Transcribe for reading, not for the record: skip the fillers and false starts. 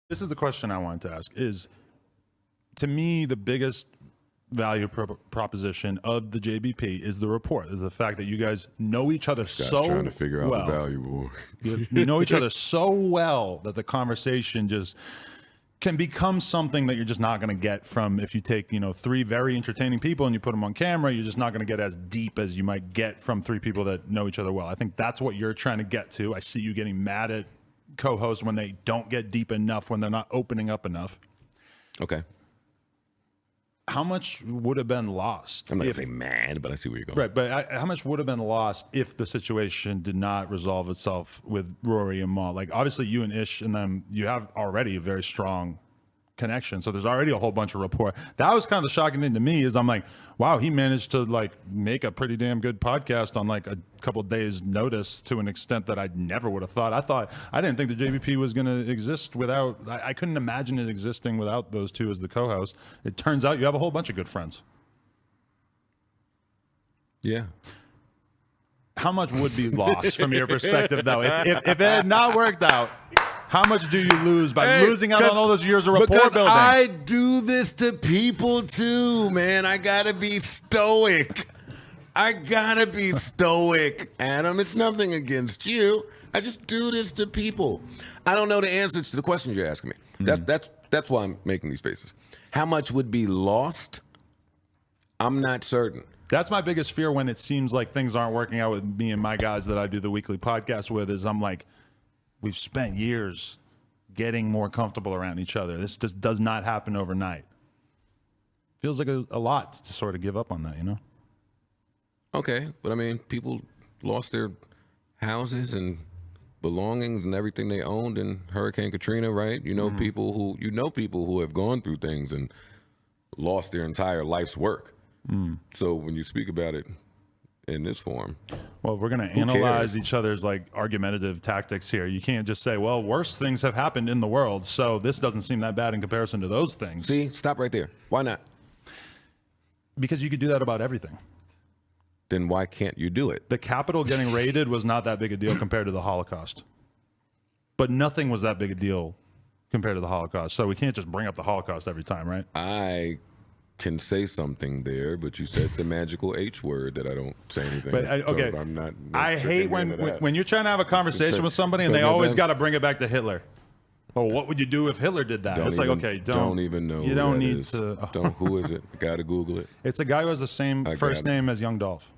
This is the question I wanted to ask. Is, to me, the biggest value proposition of the JBP is the rapport. Is the fact that you guys know each other so well. Trying to figure out the value more. You know each other so well that the conversation just can become something that you're just not going to get from, if you take, 3 very entertaining people and you put them on camera, you're just not going to get as deep as you might get from 3 people that know each other well. I think that's what you're trying to get to. I see you getting mad at co-hosts when they don't get deep enough, when they're not opening up enough. Okay. How much would have been lost? I'm not going to say mad, but I see where you're going. Right, but how much would have been lost if the situation did not resolve itself with Rory and Mal? Like, obviously, you and Ish and them, you have already a very strong connection, so there's already a whole bunch of rapport. That was kind of the shocking thing to me, is I'm like, wow, he managed to make a pretty damn good podcast on a couple of days notice, to an extent that I never would have thought. I didn't think the JVP was going to exist without, I couldn't imagine it existing without those two as the co-hosts. It turns out you have a whole bunch of good friends. Yeah. How much would be lost from your perspective, though? If it had not worked out, how much do you lose by losing out on all those years of rapport because building? I do this to people too, man. I gotta be stoic. Adam. It's nothing against you. I just do this to people. I don't know the answers to the questions you're asking me. That's why I'm making these faces. How much would be lost? I'm not certain. That's my biggest fear when it seems like things aren't working out with me and my guys that I do the weekly podcast with, is I'm like, we've spent years getting more comfortable around each other. This just does not happen overnight. Feels like a lot to sort of give up on that, Okay, but I mean, people lost their houses and belongings and everything they owned in Hurricane Katrina, right? People who have gone through things and lost their entire life's work. So when you speak about it in this form, well, we're going to analyze each other's argumentative tactics here. You can't just say, well, worse things have happened in the world, so this doesn't seem that bad in comparison to those things. See, stop right there. Why not? Because you could do that about everything. Then why can't you do it? The Capitol getting raided was not that big a deal compared to the Holocaust. But nothing was that big a deal compared to the Holocaust. So we can't just bring up the Holocaust every time, right? I can say something there, but you said the magical H word that I don't say anything. But okay, so I'm not I hate when you're trying to have a conversation with somebody and they always got to bring it back to Hitler. Well, what would you do if Hitler did that? It's don't even know. You don't need to. Who is it? Got to Google it. It's a guy who has the same first name as Young Dolph.